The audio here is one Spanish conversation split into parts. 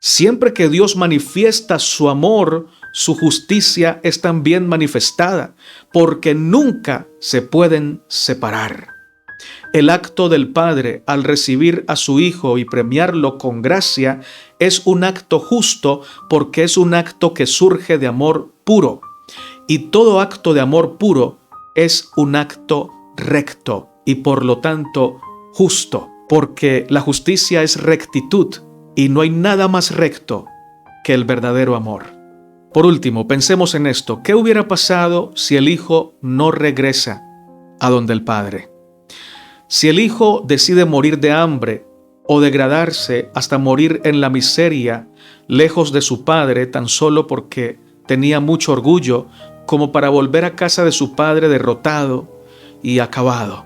Siempre que Dios manifiesta su amor, su justicia es también manifestada, porque nunca se pueden separar. El acto del Padre al recibir a su Hijo y premiarlo con gracia es un acto justo porque es un acto que surge de amor puro. Y todo acto de amor puro es un acto recto y por lo tanto justo, porque la justicia es rectitud y no hay nada más recto que el verdadero amor. Por último, pensemos en esto. ¿Qué hubiera pasado si el Hijo no regresa a donde el Padre? Si el Hijo decide morir de hambre o degradarse hasta morir en la miseria, lejos de su Padre, tan solo porque tenía mucho orgullo, como para volver a casa de su Padre derrotado y acabado.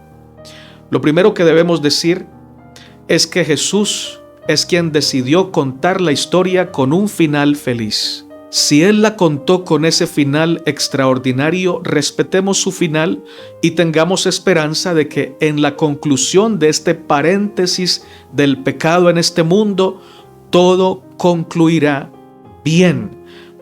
Lo primero que debemos decir es que Jesús es quien decidió contar la historia con un final feliz. Si Él la contó con ese final extraordinario, respetemos su final y tengamos esperanza de que en la conclusión de este paréntesis del pecado en este mundo, todo concluirá bien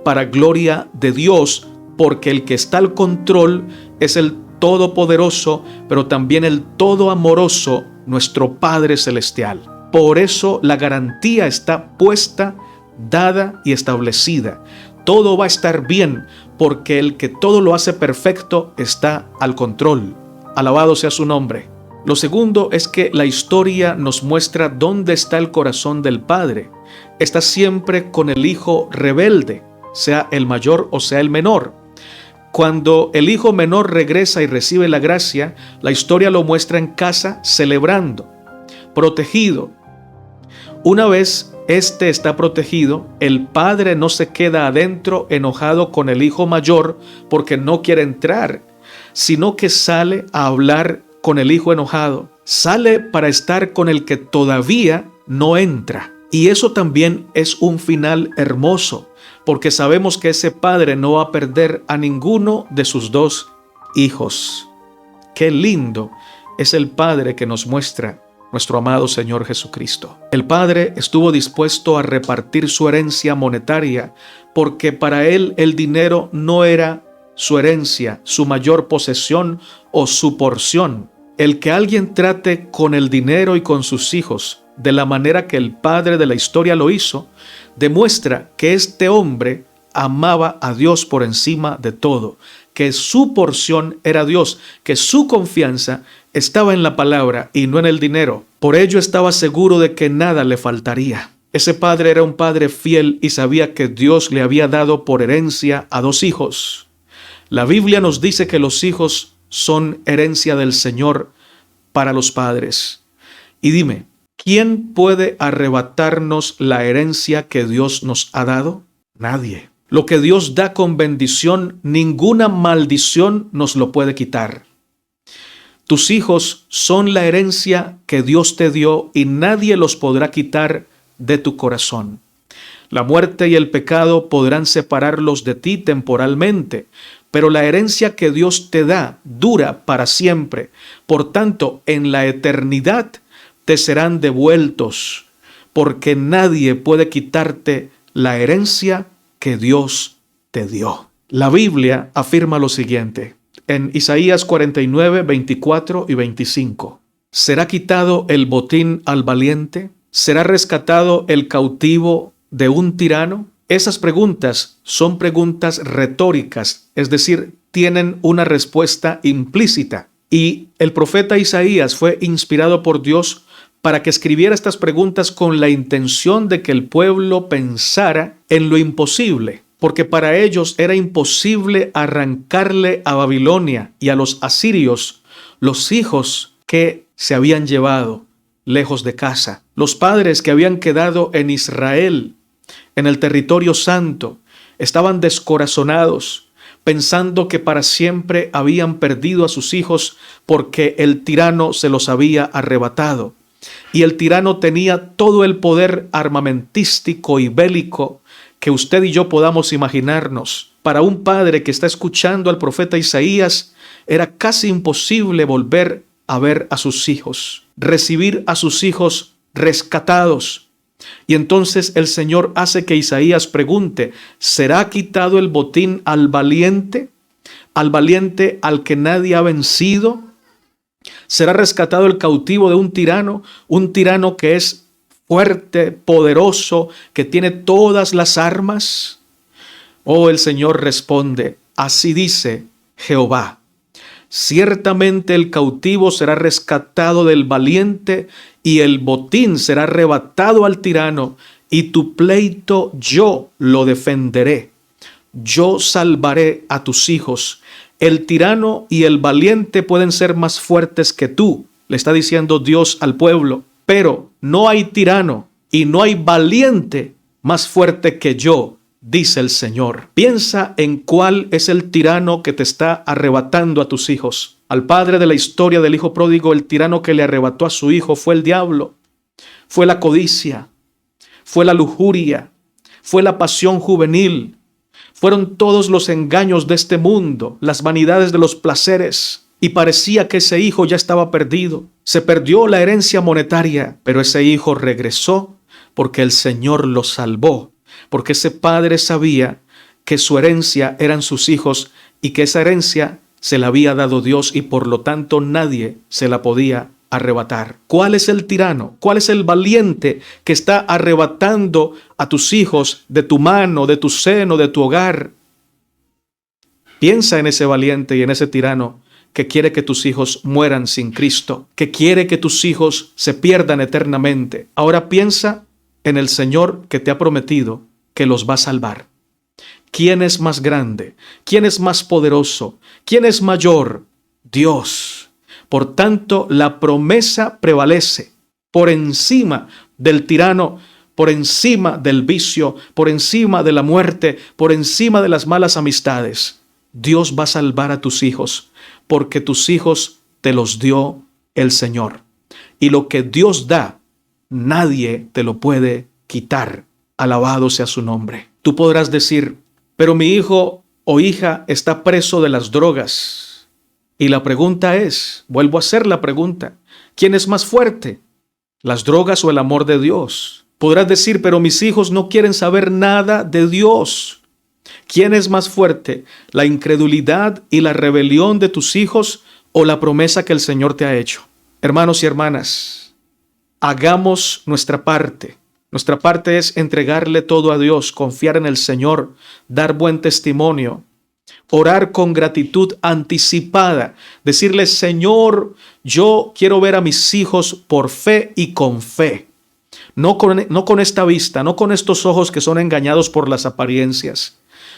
para gloria de Dios, porque el que está al control es el Todopoderoso, pero también el Todo Amoroso, nuestro Padre Celestial. Por eso la garantía está puesta, dada y establecida. Todo va a estar bien porque el que todo lo hace perfecto está al control. Alabado sea su nombre. Lo segundo es que la historia nos muestra dónde está el corazón del Padre. Está siempre con el Hijo rebelde, sea el mayor o sea el menor. Cuando el hijo menor regresa y recibe la gracia, la historia lo muestra en casa celebrando, protegido. Una vez éste está protegido, el padre no se queda adentro enojado con el hijo mayor porque no quiere entrar, sino que sale a hablar con el hijo enojado. Sale para estar con el que todavía no entra. Y eso también es un final hermoso, porque sabemos que ese padre no va a perder a ninguno de sus dos hijos. Qué lindo es el Padre que nos muestra nuestro amado Señor Jesucristo. El Padre estuvo dispuesto a repartir su herencia monetaria, porque para Él el dinero no era su herencia, su mayor posesión o su porción. El que alguien trate con el dinero y con sus hijos de la manera que el Padre de la historia lo hizo, demuestra que este hombre amaba a Dios por encima de todo, que su porción era Dios, que su confianza estaba en la palabra y no en el dinero. Por ello estaba seguro de que nada le faltaría. Ese padre era un padre fiel y sabía que Dios le había dado por herencia a dos hijos. La Biblia nos dice que los hijos son herencia del Señor para los padres. Y dime, ¿quién puede arrebatarnos la herencia que Dios nos ha dado? Nadie. Lo que Dios da con bendición, ninguna maldición nos lo puede quitar. Tus hijos son la herencia que Dios te dio y nadie los podrá quitar de tu corazón. La muerte y el pecado podrán separarlos de ti temporalmente, pero la herencia que Dios te da dura para siempre. Por tanto, en la eternidad te serán devueltos, porque nadie puede quitarte la herencia que Dios te dio. La Biblia afirma lo siguiente, en Isaías 49, 24 y 25. ¿Será quitado el botín al valiente? ¿Será rescatado el cautivo de un tirano? Esas preguntas son preguntas retóricas, es decir, tienen una respuesta implícita. Y el profeta Isaías fue inspirado por Dios para que escribiera estas preguntas con la intención de que el pueblo pensara en lo imposible, porque para ellos era imposible arrancarle a Babilonia y a los asirios los hijos que se habían llevado lejos de casa, los padres que habían quedado en Israel, en el territorio santo, estaban descorazonados, pensando que para siempre habían perdido a sus hijos porque el tirano se los había arrebatado. Y el tirano tenía todo el poder armamentístico y bélico que usted y yo podamos imaginarnos. Para un padre que está escuchando al profeta Isaías, era casi imposible volver a ver a sus hijos, recibir a sus hijos rescatados. Y entonces el Señor hace que Isaías pregunte, ¿será quitado el botín al valiente? ¿Al valiente al que nadie ha vencido? ¿Será rescatado el cautivo de un tirano que es fuerte, poderoso, que tiene todas las armas? Oh, el Señor responde, así dice Jehová, ciertamente el cautivo será rescatado del valiente y el botín será arrebatado al tirano, y tu pleito yo lo defenderé. Yo salvaré a tus hijos. El tirano y el valiente pueden ser más fuertes que tú, le está diciendo Dios al pueblo, pero no hay tirano y no hay valiente más fuerte que yo, dice el Señor. Piensa en cuál es el tirano que te está arrebatando a tus hijos. Al padre de la historia del hijo pródigo, el tirano que le arrebató a su hijo fue el diablo, fue la codicia, fue la lujuria, fue la pasión juvenil, fueron todos los engaños de este mundo, las vanidades de los placeres, y parecía que ese hijo ya estaba perdido. Se perdió la herencia monetaria, pero ese hijo regresó porque el Señor lo salvó, porque ese padre sabía que su herencia eran sus hijos y que esa herencia se la había dado Dios y por lo tanto nadie se la podía arrebatar. ¿Cuál es el tirano? ¿Cuál es el valiente que está arrebatando a tus hijos de tu mano, de tu seno, de tu hogar? Piensa en ese valiente y en ese tirano que quiere que tus hijos mueran sin Cristo, que quiere que tus hijos se pierdan eternamente. Ahora piensa en el Señor que te ha prometido que los va a salvar. ¿Quién es más grande? ¿Quién es más poderoso? ¿Quién es mayor? Dios. Por tanto, la promesa prevalece por encima del tirano, por encima del vicio, por encima de la muerte, por encima de las malas amistades. Dios va a salvar a tus hijos, porque tus hijos te los dio el Señor. Y lo que Dios da, nadie te lo puede quitar. Alabado sea su nombre. Tú podrás decir, pero mi hijo o hija está preso de las drogas. Y la pregunta es, vuelvo a hacer la pregunta, ¿quién es más fuerte? ¿Las drogas o el amor de Dios? Podrás decir, pero mis hijos no quieren saber nada de Dios. ¿Quién es más fuerte? ¿La incredulidad y la rebelión de tus hijos o la promesa que el Señor te ha hecho? Hermanos y hermanas, hagamos nuestra parte. Nuestra parte es entregarle todo a Dios, confiar en el Señor, dar buen testimonio, orar con gratitud anticipada, decirle, Señor, yo quiero ver a mis hijos por fe y con fe. No con esta vista, no con estos ojos que son engañados por las apariencias.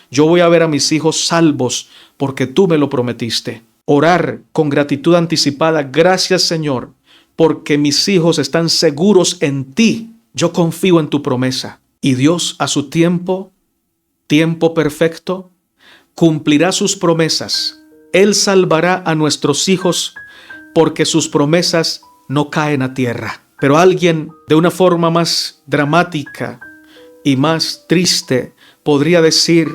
Yo voy a ver a mis hijos salvos porque tú me lo prometiste. Orar con gratitud anticipada, gracias Señor, porque mis hijos están seguros en ti. Yo confío en tu promesa. Y Dios a su tiempo perfecto, cumplirá sus promesas. Él salvará a nuestros hijos porque sus promesas no caen a tierra. Pero alguien de una forma más dramática y más triste podría decir,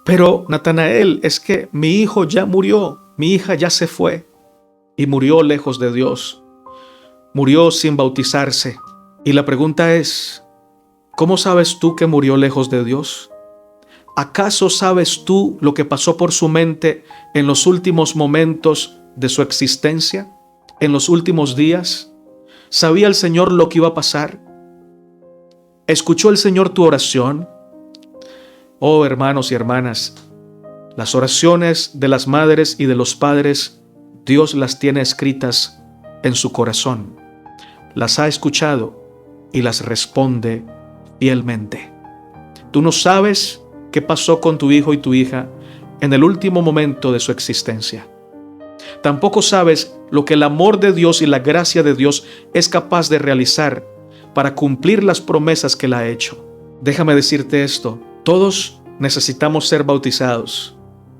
pero Natanael, es que mi hijo ya murió, mi hija ya se fue y murió lejos de Dios, murió sin bautizarse. Y la pregunta es, ¿cómo sabes tú que murió lejos de Dios? ¿Acaso sabes tú lo que pasó por su mente en los últimos momentos de su existencia? ¿En los últimos días? ¿Sabía el Señor lo que iba a pasar? ¿Escuchó el Señor tu oración? Oh, hermanos y hermanas, las oraciones de las madres y de los padres, Dios las tiene escritas en su corazón. Las ha escuchado y las responde fielmente. Tú no sabes qué pasó con tu hijo y tu hija en el último momento de su existencia. Tampoco sabes lo que el amor de Dios y la gracia de Dios es capaz de realizar para cumplir las promesas que Él ha hecho. Déjame decirte esto, todos necesitamos ser bautizados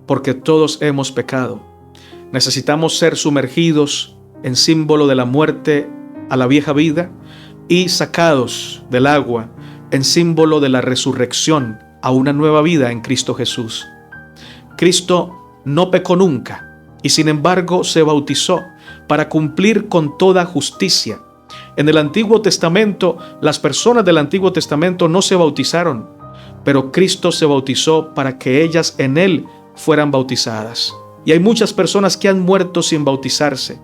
porque todos hemos pecado. Necesitamos ser sumergidos en símbolo de la muerte a la vieja vida y sacados del agua en símbolo de la resurrección a una nueva vida en Cristo Jesús. Cristo no pecó nunca y sin embargo se bautizó para cumplir con toda justicia En el Antiguo Testamento, las personas del Antiguo Testamento no se bautizaron, pero Cristo se bautizó para que ellas en Él fueran bautizadas. Y hay muchas personas que han muerto sin bautizarse,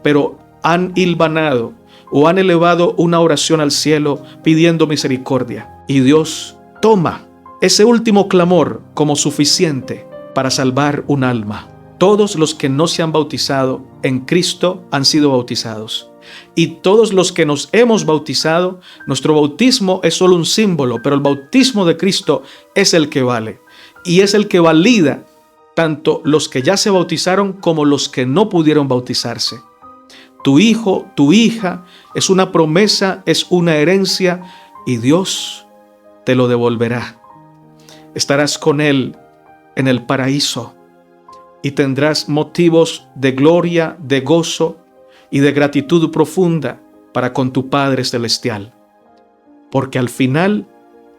pero han hilvanado o han elevado una oración al cielo pidiendo misericordia. Y Dios toma ese último clamor como suficiente para salvar un alma. Todos los que no se han bautizado en Cristo han sido bautizados. Y todos los que nos hemos bautizado, nuestro bautismo es solo un símbolo, pero el bautismo de Cristo es el que vale. Y es el que valida tanto los que ya se bautizaron como los que no pudieron bautizarse. Tu hijo, tu hija, es una promesa, es una herencia y Dios te lo devolverá. Estarás con Él en el paraíso y tendrás motivos de gloria, de gozo y de gratitud profunda para con tu Padre Celestial. Porque al final,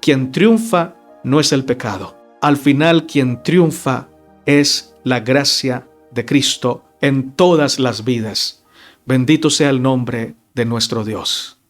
quien triunfa no es el pecado. Al final, quien triunfa es la gracia de Cristo en todas las vidas. Bendito sea el nombre de nuestro Dios.